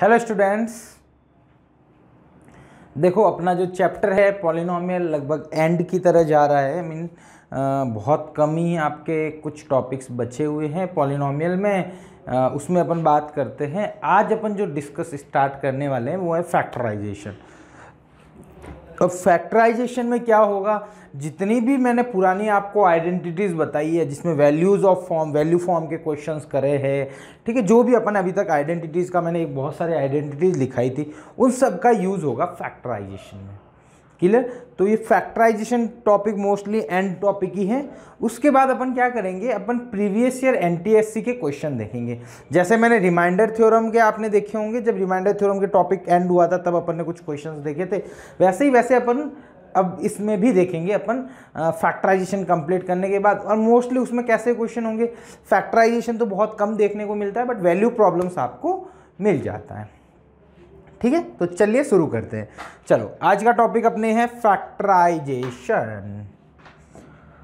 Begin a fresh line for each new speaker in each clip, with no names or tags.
Hello students, देखो अपना जो चैप्टर है पॉलिनोमियल लगभग एंड की तरह जा रहा है। बहुत कम ही आपके कुछ टॉपिक्स बचे हुए हैं पॉलिनोमियल में। उसमें अपन बात करते हैं। आज अपन जो डिस्कस स्टार्ट करने वाले हैं वो है फैक्टराइजेशन। अब फैक्टराइजेशन में क्या होगा, जितनी भी मैंने पुरानी आपको आइडेंटिटीज़ बताई है जिसमें values of form, value form के क्वेश्चंस करे हैं, ठीक है, जो भी अपन अभी तक आइडेंटिटीज़ का मैंने बहुत सारे आइडेंटिटीज़ लिखाई थी, उन सब का यूज़ होगा फैक्टराइजेशन में। क्लियर? तो ये factorization topic mostly and topic ही है। उसके बाद अपन क्या करेंगे, अपन प्रीवियस ईयर एनटीएससी के क्वेश्चन देखेंगे। जैसे मैंने रिमाइंडर थ्योरम के आपने देखे होंगे, जब रिमाइंडर थ्योरम के टॉपिक एंड हुआ था तब अपन ने कुछ क्वेश्चंस देखे थे, वैसे अपन अब इसमें भी देखेंगे अपन फैक्टराइजेशन कंप्लीट करने के बाद। और मोस्टली उसमें कैसे क्वेश्चन होंगे, फैक्टराइजेशन तो बहुत कम देखने को मिलता है बट वैल्यू प्रॉब्लम्स आपको मिल जाता है। ठीक है, तो चलिए शुरू करते हैं। चलो, आज का टॉपिक अपने है फैक्टराइजेशन।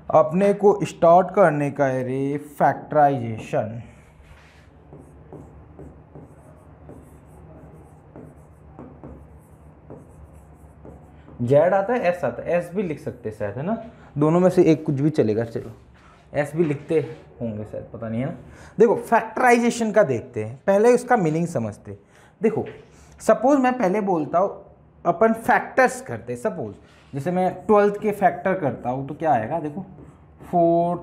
अपने को स्टार्ट करने का है रे फैक्टराइजेशन। जेड आता है, एस आता है, एस भी लिख सकते हैं शायद, है ना, दोनों में से एक कुछ भी चलेगा। चलो एस भी लिखते होंगे शायद, पता नहीं है ना। देखो फैक्टराइजेशन का देखते हैं, पहले उसका मीनिंग समझते हैं। देखो सपोज मैं पहले बोलता हूँ अपन फैक्टर्स करते, सपोज जैसे मैं 12th के फैक्टर करता हूँ तो क्या आएगा, देखो 4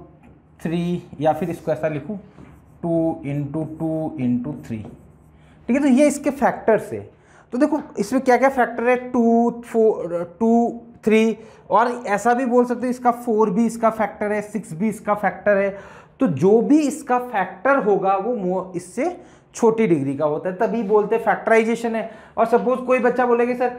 3, या फिर इसको ऐसा लिखूँ 2 × 2 × 3। ठीक है, तो ये इसके फैक्टर्स है। तो देखो इसमें क्या क्या फैक्टर है, 2 4 2 3, और ऐसा भी बोल सकते हैं इसका 4 भी इसका फैक्टर है, 6 भी इसका फैक्टर है। तो जो भी इसका फैक्टर होगा वो इससे छोटी डिग्री का होता है, तभी बोलते हैं फैक्टराइजेशन है। और सपोज कोई बच्चा बोलेगा सर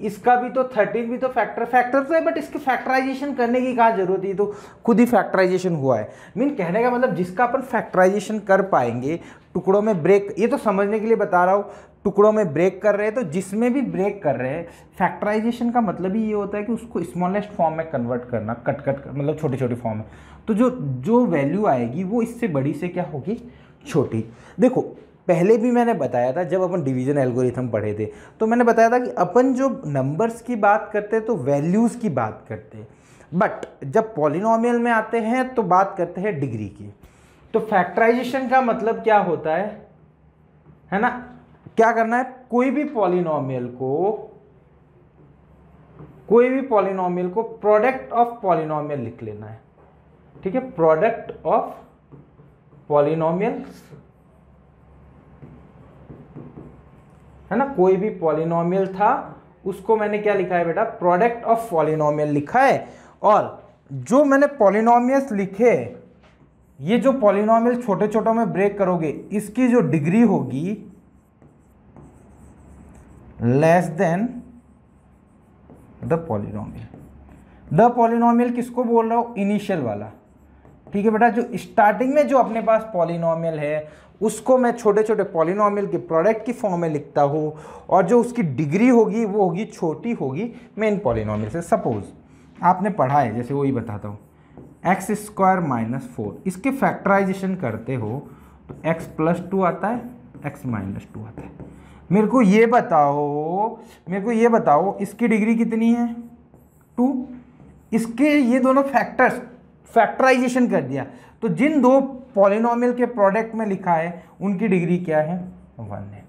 इसका भी तो 13 भी तो फैक्टर तो है, बट इसके फैक्टराइजेशन करने की क्या जरूरत है, तो खुद ही फैक्टराइजेशन हुआ है। मीन कहने का मतलब जिसका अपन फैक्टराइजेशन कर पाएंगे, टुकड़ों में ब्रेक, ये तो समझने के लिए बता रहा हूँ, टुकड़ों में ब्रेक कर रहे हैं, तो जिसमें भी ब्रेक कर रहे हैं, फैक्टराइजेशन का मतलब ही ये होता है कि उसको स्मॉलेस्ट फॉर्म में कन्वर्ट करना, कट मतलब छोटी छोटी फॉर्म में। तो जो वैल्यू आएगी वो इससे बड़ी से क्या होगी, छोटी। देखो पहले भी मैंने बताया था, जब अपन डिवीजन एल्गोरिथम पढ़े थे तो मैंने बताया था कि अपन जो नंबर्स की बात करते हैं तो वैल्यूज़ की बात करते हैं, बट जब पॉलिनोमियल में आते हैं तो बात करते हैं डिग्री की। तो फैक्टराइजेशन का मतलब क्या होता है ना, क्या करना है, कोई भी पॉलिनोमियल को प्रोडक्ट ऑफ पॉलिनोमियल लिख लेना है। ठीक है, प्रोडक्ट ऑफ पॉलिनोमियल्स, है ना, कोई भी पॉलिनोमियल था उसको मैंने क्या लिखा है बेटा, प्रोडक्ट ऑफ पॉलिनोमियल लिखा है। और जो मैंने पॉलिनोमियल्स लिखे, ये जो पॉलिनोमियल छोटे छोटों में ब्रेक करोगे, इसकी जो डिग्री होगी less than the polynomial. The polynomial किसको बोल रहा हूं, इनिशियल वाला। ठीक है बेटा, जो स्टार्टिंग में जो अपने पास पॉलिनोमियल है उसको मैं छोटे छोटे पॉलिनोमियल के प्रोडक्ट की फॉर्म में लिखता हूँ, और जो उसकी डिग्री होगी वो होगी छोटी होगी मेन पॉलिनोमियल से। सपोज आपने पढ़ा है, जैसे वही बताता हूँ, x² - 4, इसके फैक्टराइजेशन करते हो तो x + 2 आता है, x - 2 आता है। मेरे को ये बताओ इसकी डिग्री कितनी है, 2। इसके ये दोनों फैक्टर्स फैक्टराइजेशन कर दिया, तो जिन दो पॉलिनोमियल के प्रोडक्ट में लिखा है उनकी डिग्री क्या है, 1 है।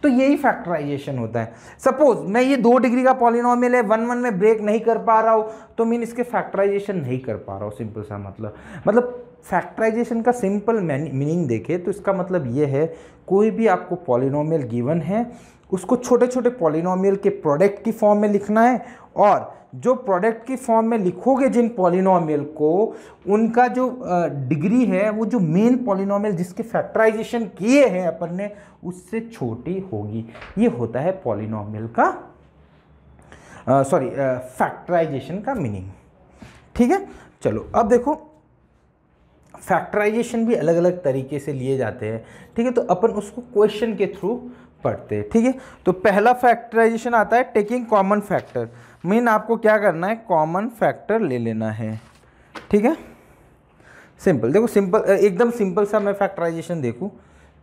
तो यही फैक्टराइजेशन होता है। सपोज मैं ये 2 डिग्री का पॉलिनोमियल है, 1 1 में ब्रेक नहीं कर पा रहा हूँ, तो मीन इसके फैक्टराइजेशन नहीं कर पा रहा हूँ, सिंपल सा मतलब फैक्टराइजेशन का सिंपल मीनिंग देखे तो इसका मतलब ये है, कोई भी आपको पॉलिनोमियल गिवन है उसको छोटे छोटे पॉलिनोमियल के प्रोडक्ट की फॉर्म में लिखना है, और जो प्रोडक्ट की फॉर्म में लिखोगे जिन पॉलिनोमियल को, उनका जो डिग्री है वो जो मेन पॉलिनोमियल जिसके फैक्टराइजेशन किए हैं अपन ने उससे छोटी होगी। ये होता है पॉलिनोमियल का फैक्टराइजेशन का मीनिंग। ठीक है, चलो अब देखो फैक्टराइजेशन भी अलग अलग तरीके से लिए जाते हैं। ठीक है, तो अपन उसको क्वेश्चन के थ्रू पढ़ते हैं। ठीक है, तो पहला फैक्टराइजेशन आता है टेकिंग कॉमन फैक्टर। मीन आपको क्या करना है, कॉमन फैक्टर ले लेना है। ठीक है, सिंपल, देखो सिंपल, एकदम सिंपल सा मैं फैक्टराइजेशन देखूं।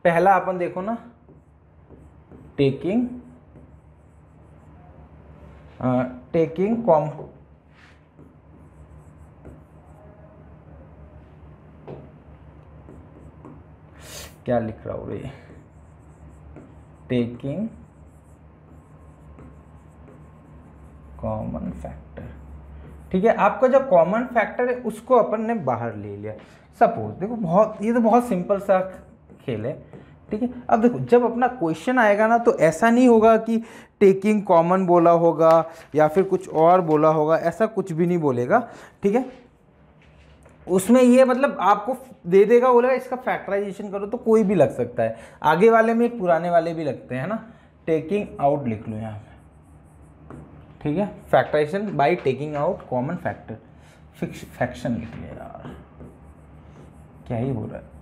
पहला अपन देखो ना, टेकिंग कॉम क्या लिख रहा हूँ रे, टेकिंग कॉमन फैक्टर। ठीक है, आपका जो कॉमन फैक्टर है उसको अपन ने बाहर ले लिया। सपोज देखो, बहुत ये तो बहुत सिंपल सा खेल है। ठीक है, अब देखो जब अपना क्वेश्चन आएगा ना तो ऐसा नहीं होगा कि टेकिंग कॉमन बोला होगा या फिर कुछ और बोला होगा, ऐसा कुछ भी नहीं बोलेगा। ठीक है, उसमें ये मतलब आपको दे देगा, बोलेगा इसका फैक्टराइजेशन करो, तो कोई भी लग सकता है। आगे वाले में पुराने वाले भी लगते हैं ना। टेकिंग आउट लिख लो यहाँ पे। ठीक है, factorization by taking out common factor, fraction लिख लिया यार, क्या ही बोल रहा है।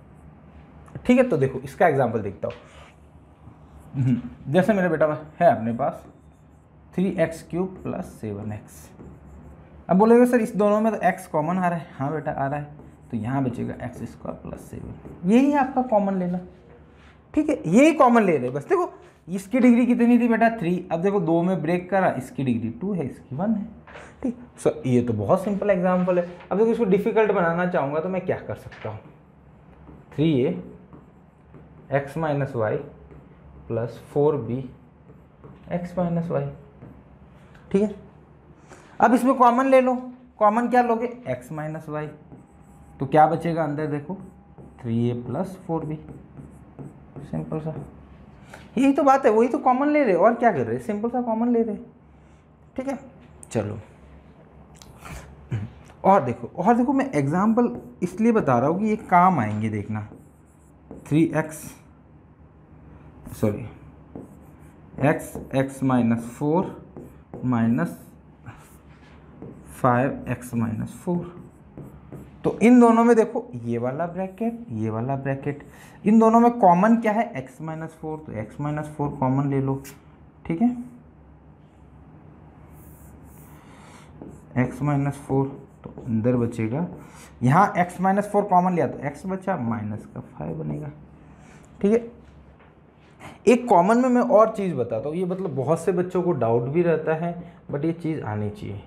ठीक है, तो देखो इसका एग्जांपल देखता हूँ। जैसे मेरे बेटा है अपने पास 3x³ + 7x। अब बोलेगा सर इस दोनों में तो x कॉमन आ रहा है। हाँ बेटा आ रहा है, तो यहाँ बचेगा x² + 7। यही है आपका कॉमन लेना। ठीक है, यही कॉमन ले रहे बस। देखो इसकी डिग्री कितनी थी बेटा 3, अब देखो 2 में ब्रेक करा, इसकी डिग्री 2 है, इसकी 1 है। ठीक, सो ये तो बहुत सिंपल एग्जांपल है। अब देखो इसको डिफिकल्ट बनाना चाहूँगा तो मैं क्या कर सकता हूँ, 3a x - y + 4b x - y। ठीक है, अब इसमें कॉमन ले लो। कॉमन क्या लोगे, x - y, तो क्या बचेगा अंदर देखो 3a + 4b। सिंपल सा, यही तो बात है, वही तो कॉमन ले रहे, और क्या कर रहे, सिंपल सा कॉमन ले रहे। ठीक है, चलो और देखो मैं एग्जांपल इसलिए बता रहा हूँ कि ये काम आएंगे, देखना। 3x x - 4 - 5x - 4। तो इन दोनों में देखो ये वाला ब्रैकेट, ये वाला ब्रैकेट, इन दोनों में कॉमन क्या है, x - 4, तो x - 4 कॉमन ले लो। ठीक है, x - 4, तो अंदर बचेगा, यहाँ x - 4 कॉमन लिया तो x बचा, -5 बनेगा। ठीक है, एक कॉमन में मैं और चीज़ बताता हूँ, ये मतलब बहुत से बच्चों को डाउट भी रहता है, बट ये चीज़ आनी चाहिए।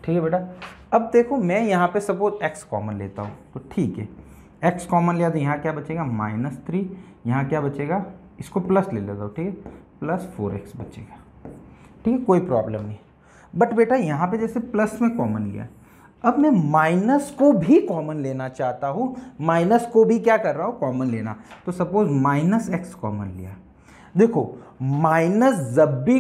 ठीक है बेटा, अब देखो मैं यहाँ पे सपोज x कॉमन लेता हूँ, तो ठीक है x कॉमन लिया तो यहाँ क्या बचेगा -3, यहाँ क्या बचेगा, इसको प्लस ले लेता हूँ। ठीक है, +4x बचेगा। ठीक है, कोई प्रॉब्लम नहीं। बट बेटा यहाँ पे जैसे प्लस में कॉमन लिया, अब मैं माइनस को भी कॉमन लेना चाहता हूँ, माइनस को भी क्या कर रहा हूँ, कॉमन लेना। तो सपोज -x कॉमन लिया, देखो माइनस जब भी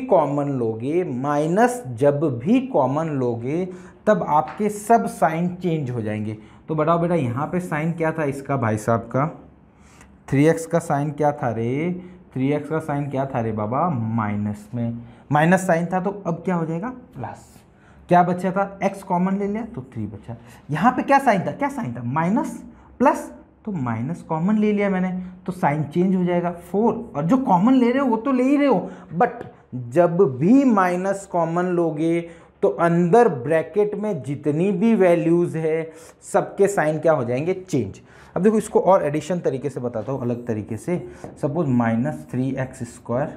कॉमन लोगे तब आपके सब साइन चेंज हो जाएंगे। तो बताओ बेटा यहाँ पे साइन क्या था इसका, भाई साहब का 3x का साइन क्या था रे, 3x का साइन क्या था रे बाबा, माइनस में माइनस साइन था, तो अब क्या हो जाएगा प्लस। क्या बचा था, x कॉमन ले लिया तो 3 बचा। यहाँ पे क्या साइन था, माइनस प्लस, तो माइनस कॉमन ले लिया मैंने, तो साइन चेंज हो जाएगा 4। और जो कॉमन ले रहे हो वो तो ले ही रहे हो, बट जब भी माइनस कॉमन लोगे तो अंदर ब्रैकेट में जितनी भी वैल्यूज है सबके साइन क्या हो जाएंगे, चेंज। अब देखो इसको और एडिशन तरीके से बताता हूँ, अलग तरीके से। Suppose -3x²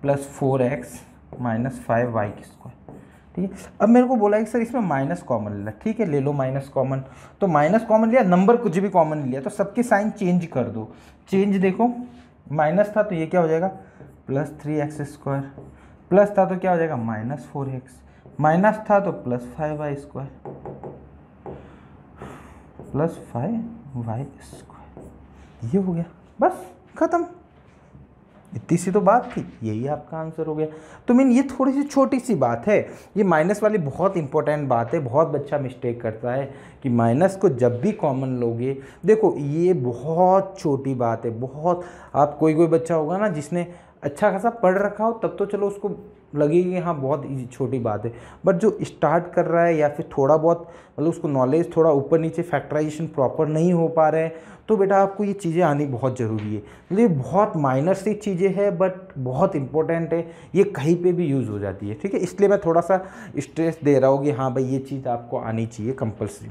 + 4x - 5y²। ठीक है, अब मेरे को बोला है कि सर इसमें माइनस कॉमन लेना। ठीक है, ले लो माइनस कॉमन। तो माइनस कॉमन लिया, नंबर कुछ भी कॉमन लिया, तो सबके साइन चेंज कर दो। चेंज देखो, माइनस था तो ये क्या हो जाएगा +3x², प्लस था तो क्या हो जाएगा -4x, माइनस था तो +5y² ये हो गया, बस खत्म। इतनी सी तो बात थी, यही आपका आंसर हो गया। तो मीन ये थोड़ी सी छोटी सी बात है, ये माइनस वाली बहुत इंपॉर्टेंट बात है। बहुत बच्चा मिस्टेक करता है कि माइनस को जब भी कॉमन लोगे, देखो ये बहुत छोटी बात है, बहुत। आप कोई बच्चा होगा ना जिसने अच्छा खासा पढ़ रखा हो, तब तो चलो उसको लगेगी हाँ बहुत छोटी बात है, बट जो स्टार्ट कर रहा है या फिर थोड़ा बहुत मतलब उसको नॉलेज थोड़ा ऊपर नीचे, फैक्टराइजेशन प्रॉपर नहीं हो पा रहे हैं, तो बेटा आपको ये चीज़ें आनी बहुत ज़रूरी है। मतलब ये बहुत माइनर सी चीज़ें हैं बट बहुत इंपॉर्टेंट है, ये कहीं पे भी यूज़ हो जाती है। ठीक है, इसलिए मैं थोड़ा सा स्ट्रेस दे रहा हूँ कि हाँ भाई ये चीज़ आपको आनी चाहिए कंपल्सरी।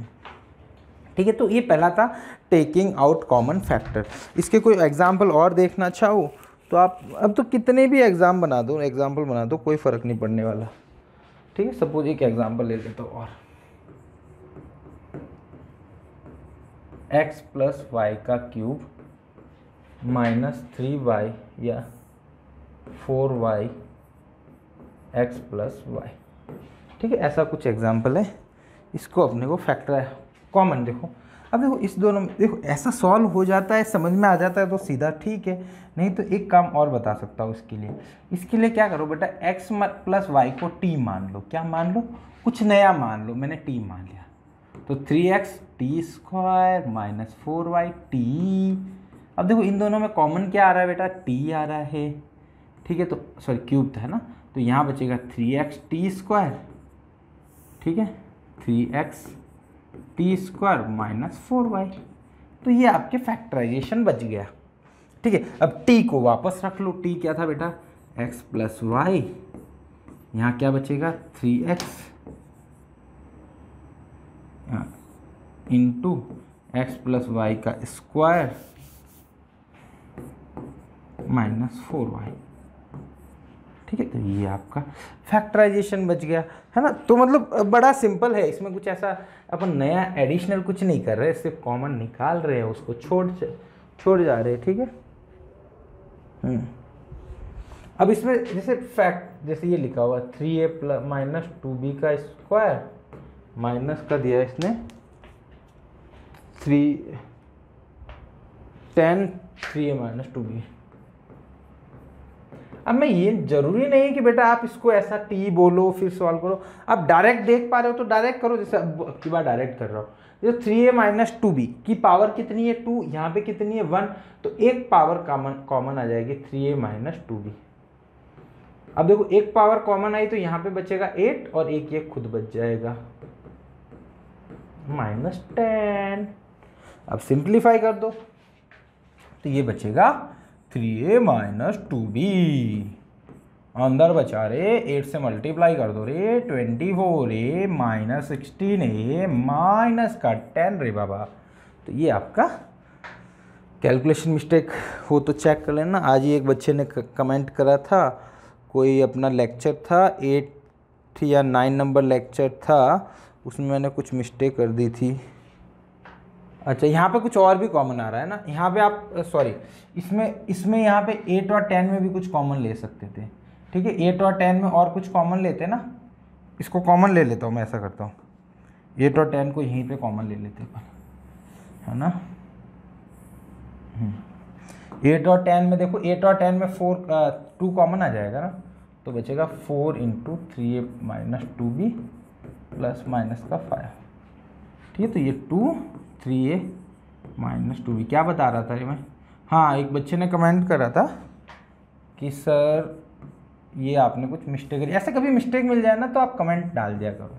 ठीक है, तो ये पहला था टेकिंग आउट कॉमन फैक्टर। इसके कोई एग्जाम्पल और देखना चाहो तो आप अब तो कितने भी एग्जाम्पल बना दो, कोई फ़र्क नहीं पड़ने वाला। ठीक है, सपोज एक एग्जाम्पल ले लेता हूँ और x प्लस वाई का क्यूब माइनस 3y या 4y x प्लस वाई। ठीक है, ऐसा कुछ एग्जाम्पल है। इसको अपने को फैक्टर कॉमन देखो। अब देखो इस दोनों में देखो ऐसा सॉल्व हो जाता है, समझ में आ जाता है तो सीधा ठीक है, नहीं तो एक काम और बता सकता हूँ इसके लिए क्या करो बेटा, x प्लस वाई को t मान लो। क्या मान लो? कुछ नया मान लो। मैंने t मान लिया तो 3x T square minus 4y t। अब देखो इन दोनों में कॉमन क्या आ रहा है बेटा? t आ रहा है। ठीक है, तो सॉरी क्यूब था ना, तो यहाँ बचेगा 3x टी स्क्वायर। ठीक है, 3x T square minus 4y। तो ये आपके फैक्टराइजेशन बच गया। ठीक है, अब t को वापस रख लो। t क्या था बेटा? x plus y. यहाँ क्या बचेगा? 3x into x plus y का स्क्वायर माइनस 4y। ठीक है, तो ये आपका फैक्टराइजेशन बच गया है ना। तो मतलब बड़ा सिंपल है, इसमें कुछ ऐसा अपन नया एडिशनल कुछ नहीं कर रहे, सिर्फ कॉमन निकाल रहे हैं, उसको छोड़ जा रहे हैं। ठीक है। अब इसमें जैसे ये लिखा हुआ 3a प्लस माइनस 2b का स्क्वायर माइनस का दिया इसने 3a माइनस 2b। अब मैं ये जरूरी नहीं है कि बेटा आप इसको ऐसा t बोलो फिर सॉल्व करो। आप डायरेक्ट देख पा रहे हो तो डायरेक्ट करो, जैसे अब की बार डायरेक्ट कर रहा हूँ। जैसे 3a माइनस 2b की पावर कितनी है? 2। यहाँ पे कितनी है? 1। तो एक पावर कॉमन आ जाएगी 3a माइनस 2b। अब देखो एक पावर कॉमन आई तो यहाँ पे बचेगा 8 और एक ये खुद बच जाएगा माइनस 10। अब सिंप्लीफाई कर दो तो ये बचेगा 3a माइनस 2b। अंदर बचा रे 8 से मल्टीप्लाई कर दो रे 24a माइनस 16a माइनस का 10 रे बाबा। तो ये आपका कैलकुलेशन मिस्टेक हो तो चेक कर लेना। आज ही एक बच्चे ने कमेंट करा था, कोई अपना लेक्चर था 8 या 9 नंबर लेक्चर था, उसमें मैंने कुछ मिस्टेक कर दी थी। अच्छा, यहाँ पे कुछ और भी कॉमन आ रहा है ना, यहाँ पे आप सॉरी इसमें यहाँ पे 8 और 10 में भी कुछ कॉमन ले सकते थे। ठीक है, 8 और 10 में और कुछ कॉमन लेते ना, इसको कॉमन ले लेता हूँ मैं, ऐसा करता हूँ 8 और 10 को यहीं पे कॉमन ले लेते हैं, है ना। 8 और 10 में देखो 8 और 10 में 2 कॉमन आ जाएगा ना, तो बचेगा 4 into 3a minus 2b plus minus का 5। ठीक है, तो ये 2 3a माइनस 2b। क्या बता रहा था ये मैं? हाँ, एक बच्चे ने कमेंट करा था कि सर ये आपने कुछ मिस्टेक करी। ऐसे कभी मिस्टेक मिल जाए ना तो आप कमेंट डाल दिया करो।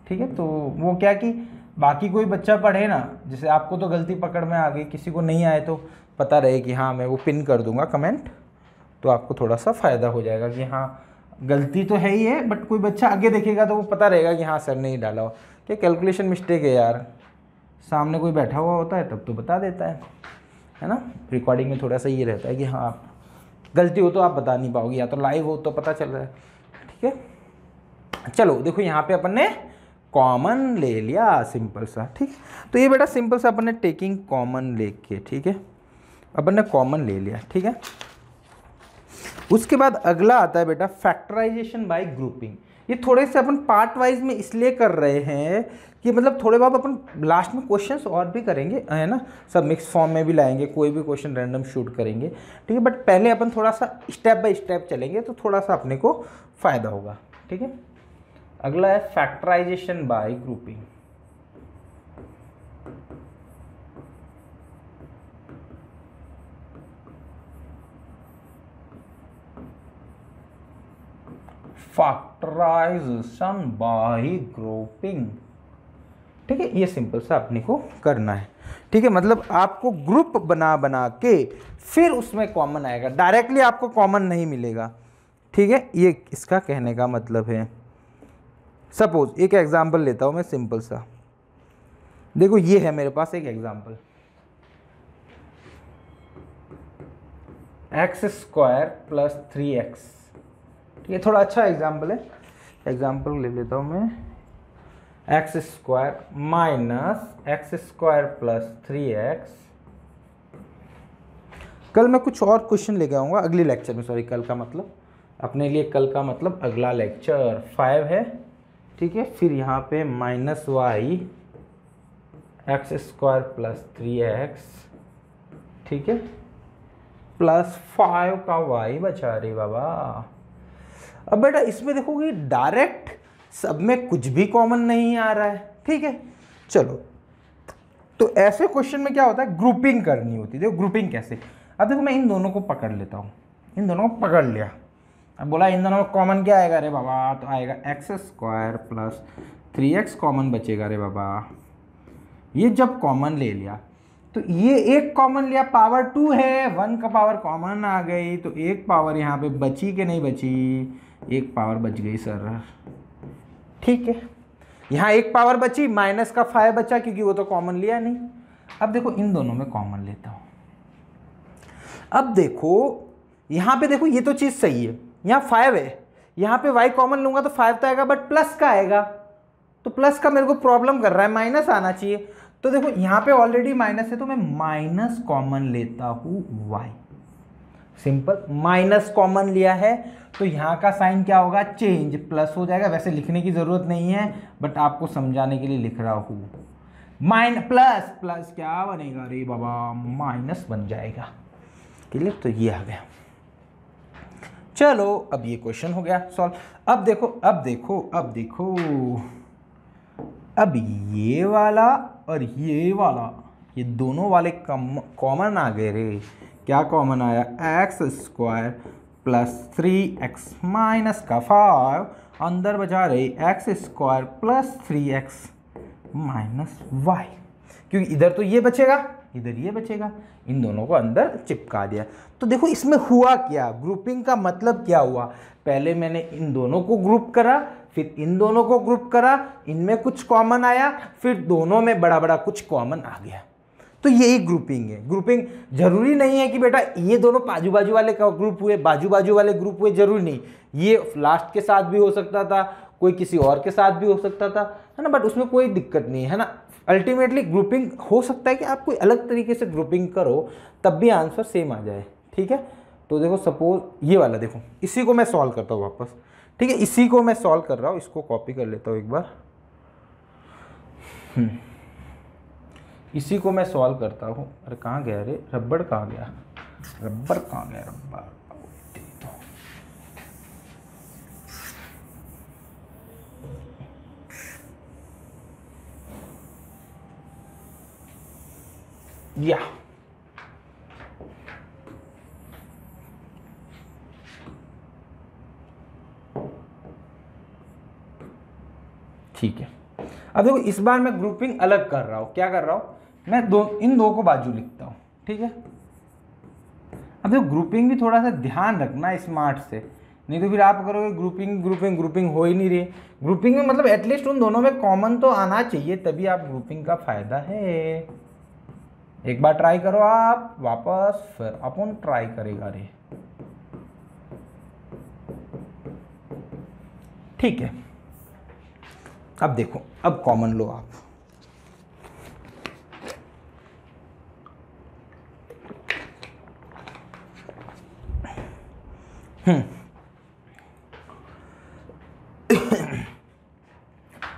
ठीक है, तो वो क्या कि बाकी कोई बच्चा पढ़े ना, जैसे आपको तो गलती पकड़ में आ गई, किसी को नहीं आए तो पता रहे कि हाँ मैं वो पिन कर दूंगा कमेंट, तो आपको थोड़ा सा फ़ायदा हो जाएगा कि हाँ गलती तो है ही है, बट कोई बच्चा आगे देखेगा तो वो पता रहेगा कि हाँ सर ने ही डाला हो, क्या कैलकुलेशन मिस्टेक है यार। सामने कोई बैठा हुआ होता है तब तो बता देता है ना। रिकॉर्डिंग में थोड़ा सा ये रहता है कि हाँ आप गलती हो तो आप बता नहीं पाओगे, या तो लाइव हो तो पता चल रहा है। ठीक है, चलो देखो यहाँ पे अपन ने कॉमन ले लिया सिंपल सा। ठीक है, तो ये बेटा सिंपल सा अपन ने टेकिंग कॉमन लेके, ठीक है, अपन ने कॉमन ले लिया। ठीक है, उसके बाद अगला आता है बेटा फैक्टराइजेशन बाय ग्रुपिंग। ये थोड़े से अपन पार्ट वाइज में इसलिए कर रहे हैं कि मतलब थोड़े बहुत अपन लास्ट में क्वेश्चंस और भी करेंगे, है ना, सब मिक्स फॉर्म में भी लाएंगे, कोई भी क्वेश्चन रैंडम शूट करेंगे। ठीक है, बट पहले अपन थोड़ा सा स्टेप बाय स्टेप चलेंगे तो थोड़ा सा अपने को फायदा होगा। ठीक है, अगला है factorization by grouping. Factorization by grouping. ठीक है, ये सिंपल सा अपने को करना है। ठीक है, मतलब आपको ग्रुप बना के फिर उसमें कॉमन आएगा, डायरेक्टली आपको कॉमन नहीं मिलेगा। ठीक है, ये इसका कहने का मतलब है। सपोज एक एग्जांपल लेता हूँ मैं सिंपल सा, देखो ये है मेरे पास एक example, x square plus 3x। ये थोड़ा अच्छा एग्जांपल है, एग्जांपल ले लेता हूँ मैं, x square minus x square plus 3x। कल मैं कुछ और क्वेश्चन लेके आऊँगा अगले लेक्चर में, सॉरी कल का मतलब अपने लिए, कल का मतलब अगला लेक्चर 5 है, ठीक है। फिर यहाँ पे minus y x square plus 3x, ठीक है, प्लस 5 का y बचा रही बाबा। अब बेटा इसमें देखोगे डायरेक्ट सब में कुछ भी कॉमन नहीं आ रहा है, ठीक है। चलो तो ऐसे क्वेश्चन में क्या होता है, ग्रुपिंग करनी होती है। देखो ग्रुपिंग कैसे, अब देखो मैं इन दोनों को पकड़ लेता हूँ, इन दोनों को पकड़ लिया, अब बोला इन दोनों में कॉमन क्या आएगा रे बाबा, तो आएगा x square plus 3x common बचेगा रे बाबा। ये जब कॉमन ले लिया तो ये एक कॉमन लिया, पावर 2 है, 1 का पावर कॉमन आ गई, तो एक पावर यहाँ पे बची कि नहीं बची, एक पावर बच गई सर, ठीक है। यहाँ एक पावर बची, माइनस का 5 बचा क्योंकि वो तो कॉमन लिया नहीं। अब देखो इन दोनों में कॉमन लेता हूँ, अब देखो यहाँ पे देखो ये तो चीज़ सही है, यहाँ 5 है, यहाँ पे y कॉमन लूँगा तो 5 तो आएगा, बट प्लस का आएगा, तो प्लस का मेरे को प्रॉब्लम कर रहा है, माइनस आना चाहिए। तो देखो यहाँ पे ऑलरेडी माइनस है तो मैं माइनस कॉमन लेता हूँ y, सिंपल। माइनस कॉमन लिया है तो यहाँ का साइन क्या होगा, चेंज, प्लस हो जाएगा। वैसे लिखने की ज़रूरत नहीं है बट आपको समझाने के लिए लिख रहा हूँ। प्लस प्लस क्या बनेगा रे बाबा, माइनस बन जाएगा, क्लियर। तो ये आ गया, चलो अब ये क्वेश्चन हो गया सॉल्व। अब देखो अब देखो अब देखो, अब ये वाला और ये वाला, ये दोनों वाले कॉमन आ गए रे। क्या कॉमन आया, x square plus 3x minus का 5, अंदर बचा रहे x square plus 3x minus y, क्योंकि इधर तो ये बचेगा इधर ये बचेगा, इन दोनों को अंदर चिपका दिया। तो देखो इसमें हुआ क्या, ग्रुपिंग का मतलब क्या हुआ, पहले मैंने इन दोनों को ग्रुप करा, फिर इन दोनों को ग्रुप करा, इनमें कुछ कॉमन आया, फिर दोनों में बड़ा बड़ा कुछ कॉमन आ गया, तो यही ग्रुपिंग है। ग्रुपिंग जरूरी नहीं है कि बेटा ये दोनों बाजू बाजू वाले का ग्रुप हुए, बाजू बाजू वाले ग्रुप हुए, जरूरी नहीं। ये लास्ट के साथ भी हो सकता था, कोई किसी और के साथ भी हो सकता था, है ना, बट उसमें कोई दिक्कत नहीं है ना। अल्टीमेटली ग्रुपिंग हो सकता है कि आप कोई अलग तरीके से ग्रुपिंग करो तब भी आंसर सेम आ जाए, ठीक है। तो देखो सपोज ये वाला, देखो इसी को मैं सॉल्व करता हूँ वापस, ठीक है, इसी को मैं सॉल्व कर रहा हूँ, इसको कॉपी कर लेता हूँ एक बार, इसी को मैं सॉल्व करता हूँ। अरे कहाँ गया रे रबड़, कहाँ गया रबड़, कहाँ गया रबड़, या ठीक है। अब देखो इस बार मैं ग्रुपिंग अलग कर रहा हूँ, क्या कर रहा हूँ मैं, इन दो को बाजू लिखता हूँ, ठीक है। अब देखो ग्रुपिंग भी थोड़ा सा ध्यान रखना स्मार्ट से, नहीं तो फिर आप करोगे ग्रुपिंग ग्रुपिंग ग्रुपिंग हो ही नहीं रही। ग्रुपिंग में मतलब एटलीस्ट उन दोनों में कॉमन तो आना चाहिए, तभी आप ग्रुपिंग का फायदा है। एक बार ट्राई करो आप वापस, फिर अपन ट्राई करेगा रे, ठीक है। अब देखो अब कॉमन लो आप,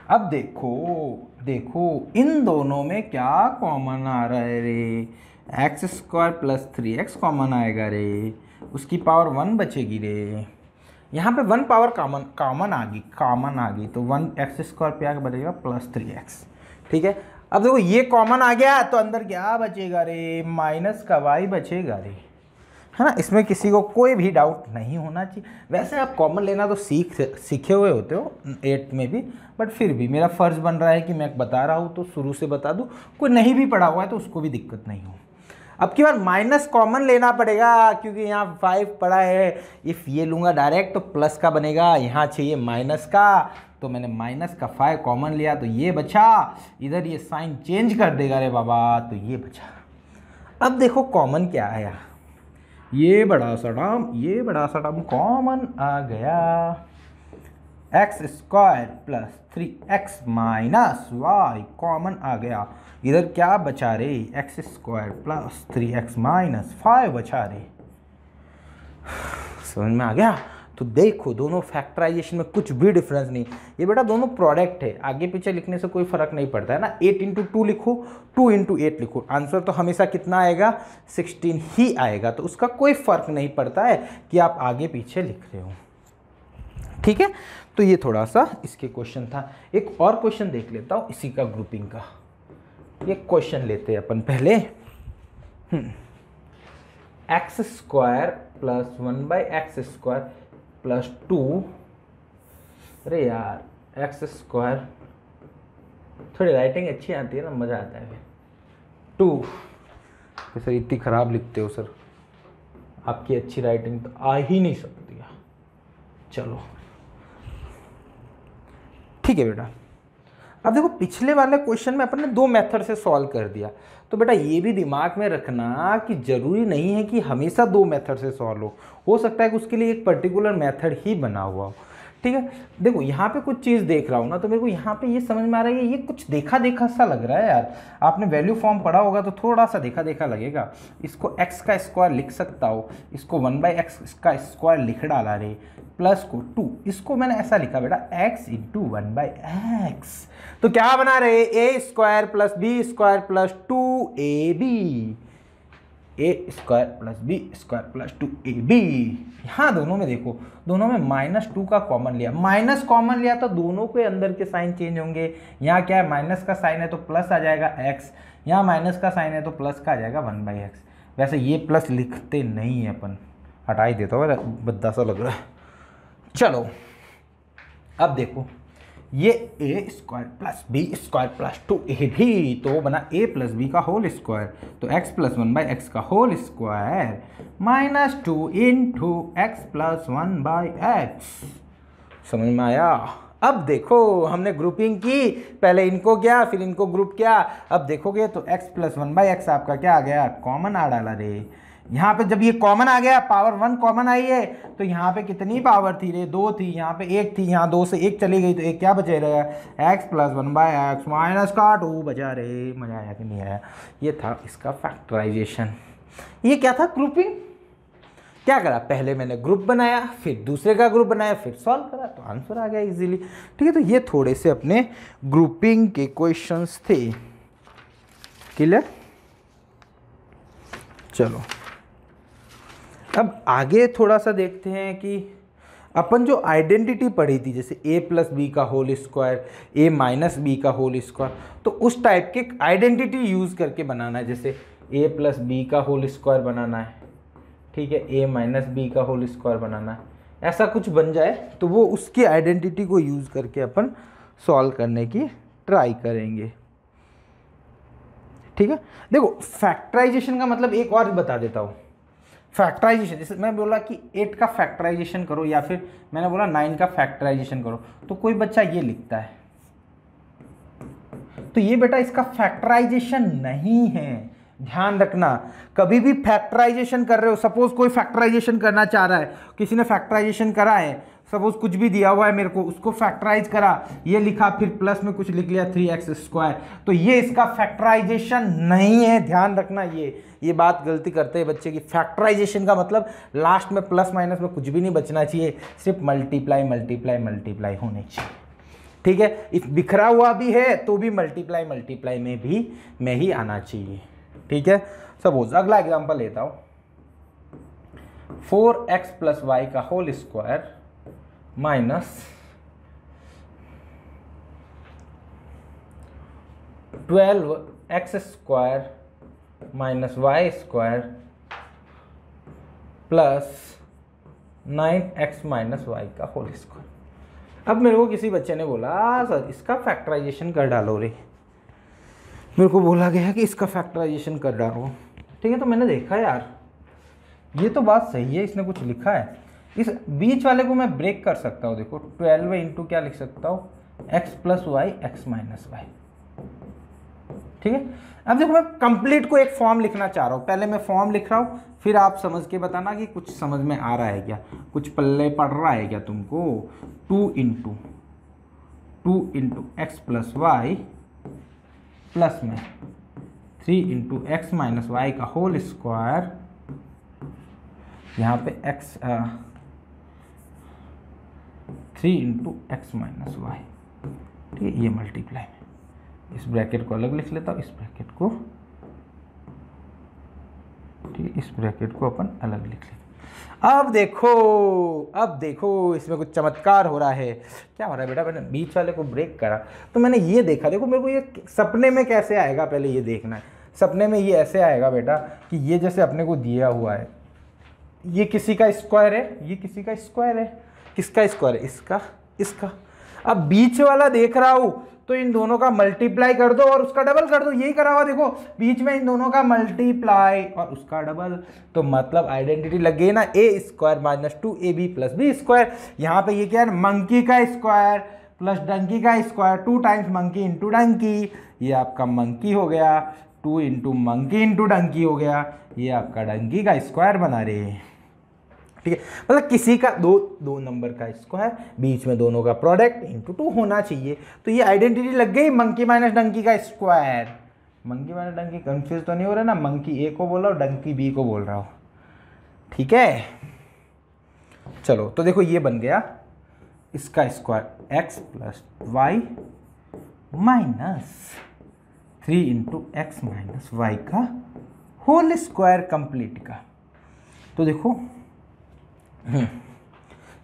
अब देखो देखो इन दोनों में क्या कॉमन आ रहा है रे, x square plus 3x common आएगा रे, उसकी पावर 1 बचेगी रे, यहाँ पे 1 पावर कॉमन आ गई तो 1x स्क्वायर पे आगे बचेगा प्लस 3x, ठीक है। अब देखो ये कॉमन आ गया तो अंदर क्या बचेगा रे, माइनस का y बचेगा रे, है ना। इसमें किसी को कोई भी डाउट नहीं होना चाहिए। वैसे आप कॉमन लेना तो सीखे हुए होते हो 8th में भी, बट फिर भी मेरा फ़र्ज़ बन रहा है कि मैं बता रहा हूँ तो शुरू से बता दूँ, कोई नहीं भी पढ़ा हुआ है तो उसको भी दिक्कत नहीं हो। अब की बार माइनस कॉमन लेना पड़ेगा क्योंकि यहाँ 5 पड़ा है। इफ़ ये लूँगा डायरेक्ट तो प्लस का बनेगा, यहाँ चाहिए माइनस का, तो मैंने माइनस का 5 कॉमन लिया तो ये बचा। इधर ये साइन चेंज कर देगा रे बाबा, तो ये बचा। अब देखो कॉमन क्या आया, ये बड़ा सा टर्म कॉमन आ गया। X square plus 3x minus Y common आ गया। इधर क्या बचा रे, x square plus 3x minus 5 बचा रे। समझ में आ गया। तो देखो दोनों फैक्टराइजेशन में कुछ भी डिफरेंस नहीं, ये बेटा दोनों प्रोडक्ट है, आगे पीछे लिखने से कोई फर्क नहीं पड़ता है ना। 8 इंटू 2 लिखो, 2 इंटू 8 लिखो, आंसर तो हमेशा कितना आएगा, 16 ही आएगा। तो उसका कोई फर्क नहीं पड़ता है कि आप आगे पीछे लिख रहे हो। ठीक है, तो ये थोड़ा सा इसके क्वेश्चन था। एक और क्वेश्चन देख लेता हूँ इसी का ग्रुपिंग का। ये क्वेश्चन लेते हैं अपन पहले। X square plus 1/x square plus 2, अरे यार एक्स स्क्वायर, थोड़ी राइटिंग अच्छी आती है ना, मज़ा आता है। 2 तो सर इतनी ख़राब लिखते हो सर, आपकी अच्छी राइटिंग तो आ ही नहीं सकती है। चलो ठीक है बेटा। अब देखो पिछले वाले क्वेश्चन में अपन ने 2 मेथड से सॉल्व कर दिया, तो बेटा ये भी दिमाग में रखना कि जरूरी नहीं है कि हमेशा 2 मेथड से सॉल्व हो सकता है कि उसके लिए एक पर्टिकुलर मेथड ही बना हुआ हो। ठीक है, देखो यहाँ पे कुछ चीज़ देख रहा हूँ ना, तो मेरे को यहाँ पे ये समझ में आ रहा है ये कुछ देखा देखा सा लग रहा है यार। आपने वैल्यू फॉर्म पढ़ा होगा तो थोड़ा सा देखा देखा लगेगा। इसको x का स्क्वायर लिख सकता हो, इसको 1/x का स्क्वायर लिख डाला रे, प्लस को 2, इसको मैंने ऐसा लिखा बेटा x इंटू 1/x, तो क्या बना रहे, A square plus B square plus 2ab, A square plus B square plus 2ab। यहाँ दोनों में देखो, दोनों में -2 का कॉमन लिया, माइनस कॉमन लिया तो दोनों के अंदर के साइन चेंज होंगे। यहाँ क्या है, माइनस का साइन है तो प्लस आ जाएगा x, यहाँ माइनस का साइन है तो प्लस का आ जाएगा 1/x। वैसे ये प्लस लिखते नहीं है अपन, हटा ही देता हूँ, भद्दा सा लग रहा है। चलो अब देखो ये A square plus B square plus 2ab, तो बना a प्लस बी का होल स्क्वायर, तो x प्लस 1/x का whole square minus 2 into x plus 1/x। समझ में आया। अब देखो हमने ग्रुपिंग की, पहले इनको किया फिर इनको ग्रुप किया। अब देखोगे तो x प्लस 1/x आपका क्या आ गया, कॉमन आ डाला रे। यहाँ पे जब ये कॉमन आ गया, पावर 1 कॉमन आई है, तो यहाँ पे कितनी पावर थी रे, 2 थी, यहाँ पे 1 थी, यहाँ 2 से 1 चली गई तो एक क्या बचे रहेगा, x प्लस 1/x माइनस का 2 बचा रे। मजा आया कि नहीं आया। ये था इसका फैक्टराइजेशन। ये क्या था, ग्रुपिंग। क्या करा, पहले मैंने ग्रुप बनाया, फिर दूसरे का ग्रुप बनाया, फिर सॉल्व करा, तो आंसर आ गया इजीली। ठीक है, तो ये थोड़े से अपने ग्रुपिंग के क्वेश्चंस थे। क्लियर। चलो अब आगे थोड़ा सा देखते हैं कि अपन जो आइडेंटिटी पढ़ी थी, जैसे a प्लस बी का whole square, a minus b का होल स्क्वायर, तो उस टाइप के आइडेंटिटी यूज़ करके बनाना है। जैसे a प्लस बी का होल स्क्वायर बनाना है, ठीक है, a माइनस बी का होल स्क्वायर बनाना है, ऐसा कुछ बन जाए तो वो उसकी आइडेंटिटी को यूज़ करके अपन सॉल्व करने की ट्राई करेंगे। ठीक है, देखो फैक्टराइजेशन का मतलब एक और बता देता हूँ। फैक्टराइजेशन, जैसे मैं बोला कि 8 का फैक्टराइजेशन करो, या फिर मैंने बोला 9 का फैक्टराइजेशन करो, तो कोई बच्चा ये लिखता है, तो ये बेटा इसका फैक्टराइजेशन नहीं है। ध्यान रखना, कभी भी फैक्टराइजेशन कर रहे हो, सपोज कोई फैक्टराइजेशन करना चाह रहा है, किसी ने फैक्टराइजेशन करा है, सपोज कुछ भी दिया हुआ है मेरे को, उसको फैक्टराइज करा, ये लिखा, फिर प्लस में कुछ लिख लिया 3x स्क्वायर, तो ये इसका फैक्टराइजेशन नहीं है। ध्यान रखना, ये बात गलती करते हैं बच्चे की। फैक्टराइजेशन का मतलब लास्ट में प्लस माइनस में कुछ भी नहीं बचना चाहिए, सिर्फ मल्टीप्लाई मल्टीप्लाई मल्टीप्लाई होने चाहिए। ठीक है, इफ बिखरा हुआ भी है तो भी मल्टीप्लाई मल्टीप्लाई में ही आना चाहिए। ठीक है, सपोज अगला एग्जांपल लेता हूँ, 4x प्लस वाई का whole square minus 12x square minus y square plus 9x minus y का होल स्क्वायर। अब मेरे को किसी बच्चे ने बोला सर इसका फैक्टराइजेशन कर डालो रे, मेरे को बोला गया कि इसका फैक्टराइजेशन कर डालो। ठीक है, तो मैंने देखा यार ये तो बात सही है, इसने कुछ लिखा है। इस बीच वाले को मैं ब्रेक कर सकता हूँ। देखो 12 इंटू क्या लिख सकता हूँ, x plus y x minus y. ठीक है, अब देखो मैं कंप्लीट को एक फॉर्म लिखना चाह रहा हूँ। पहले मैं फॉर्म लिख रहा हूँ, फिर आप समझ के बताना कि कुछ समझ में आ रहा है क्या, कुछ पल्ले पड़ रहा है क्या तुमको। 2 into x plus y plus में 3 इंटू एक्स माइनस वाई का होल स्क्वायर, यहाँ पे x 3 into x minus y. ठीक है, ये मल्टीप्लाई में इस ब्रैकेट को अलग लिख लेता हूँ, इस ब्रैकेट को, ठीक है, इस ब्रैकेट को अपन अलग लिख लेते। अब देखो इसमें कुछ चमत्कार हो रहा है। क्या हो रहा है बेटा, मैंने बीच वाले को ब्रेक करा तो मैंने ये देखा। देखो मेरे को ये सपने में कैसे आएगा, पहले ये देखना है। सपने में ये ऐसे आएगा बेटा कि ये जैसे अपने को दिया हुआ है, ये किसी का स्क्वायर है, ये किसी का स्क्वायर है। किसका स्क्वायर है, इसका, इसका। अब बीच वाला देख रहा हूं तो इन दोनों का मल्टीप्लाई कर दो और उसका डबल कर दो, यही करा हुआ। देखो बीच में इन दोनों का मल्टीप्लाई और उसका डबल, तो मतलब आइडेंटिटी लग गई ना, A square minus 2ab plus B square. यहाँ पे ये क्या है, मंकी का स्क्वायर प्लस डंकी का square, 2 times monkey into donkey, ये आपका मंकी हो गया। 2 इंटू मंकी इंटू डंकी हो गया, ये आपका डंकी का स्क्वायर बना रहे हैं। ठीक है, मतलब किसी का दो नंबर का स्क्वायर, बीच में दोनों का प्रोडक्ट इंटू 2 होना चाहिए। तो ये आइडेंटिटी लग गई, मंकी माइनस डंकी का square. Monkey minus donkey, confuse तो नहीं हो रहा ना, मंकी ए को बोल रहा हूँ, डंकी बी को बोल रहा हूँ। ठीक है, चलो तो देखो ये बन गया इसका square, x plus y minus 3 into x minus y का होल स्क्वायर कंप्लीट का। तो देखो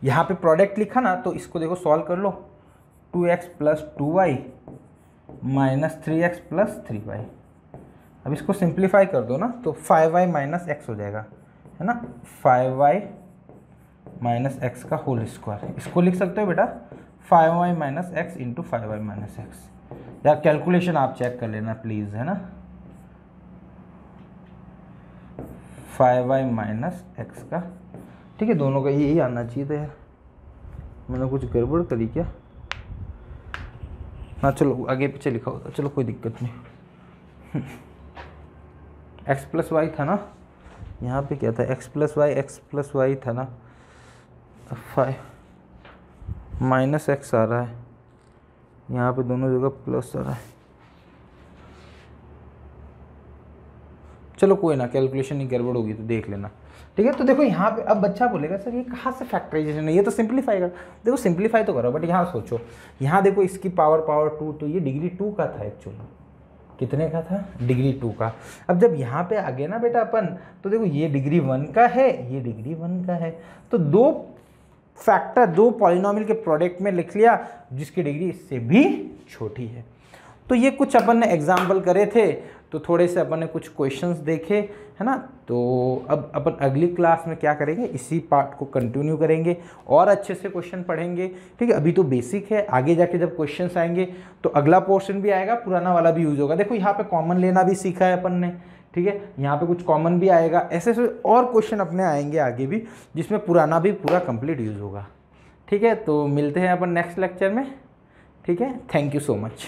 यहाँ पे प्रोडक्ट लिखा ना, तो इसको देखो सॉल्व कर लो। 2x plus 2y minus 3x plus 3y। अब इसको सिंप्लीफाई कर दो ना, तो 5y माइनस एक्स हो जाएगा, है ना। 5y माइनस एक्स का होल स्क्वायर, इसको लिख सकते हो बेटा 5y minus x into 5y minus x. यार कैलकुलेशन आप चेक कर लेना प्लीज़, है ना। 5y माइनस एक्स का, ठीक है, दोनों का यही आना चाहिए था यार, मैंने कुछ गड़बड़ करी क्या। हाँ चलो आगे पीछे लिखा होता, चलो कोई दिक्कत नहीं। एक्स प्लस वाई था ना, यहाँ पे क्या था, एक्स प्लस वाई था ना। 5 माइनस एक्स आ रहा है, यहाँ पे दोनों जगह प्लस आ रहा है। चलो कोई ना, कैलकुलेशन नहीं गड़बड़ होगी तो देख लेना। ठीक है, तो देखो यहाँ पे अब बच्चा बोलेगा सर ये कहाँ से फैक्टराइजेशन है, ये तो सिंप्लीफाई कर। देखो सिंप्लीफाई तो करो, बट यहाँ सोचो, यहाँ देखो इसकी पावर 2, तो ये डिग्री 2 का था एक्चुअली। कितने का था, डिग्री 2 का। अब जब यहाँ पे आ गए ना बेटा अपन, तो देखो ये डिग्री 1 का है, ये डिग्री 1 का है, तो दो फैक्टर, दो पॉलिनोमियल के प्रोडक्ट में लिख लिया जिसकी डिग्री इससे भी छोटी है। तो ये कुछ अपन ने एग्जाम्पल करे थे, तो थोड़े से अपन ने कुछ क्वेश्चंस देखे, है ना। तो अब अपन अगली क्लास में क्या करेंगे, इसी पार्ट को कंटिन्यू करेंगे और अच्छे से क्वेश्चन पढ़ेंगे। ठीक है, अभी तो बेसिक है, आगे जाके जब क्वेश्चंस आएंगे तो अगला पोर्शन भी आएगा, पुराना वाला भी यूज होगा। देखो यहाँ पे कॉमन लेना भी सीखा है अपन ने, ठीक है, यहाँ पे कुछ कॉमन भी आएगा। ऐसे ऐसे और क्वेश्चन अपने आएंगे आगे भी, जिसमें पुराना भी पूरा कंप्लीट यूज होगा। ठीक है, तो मिलते हैं अपन नेक्स्ट लेक्चर में। ठीक है, थैंक यू सो मच।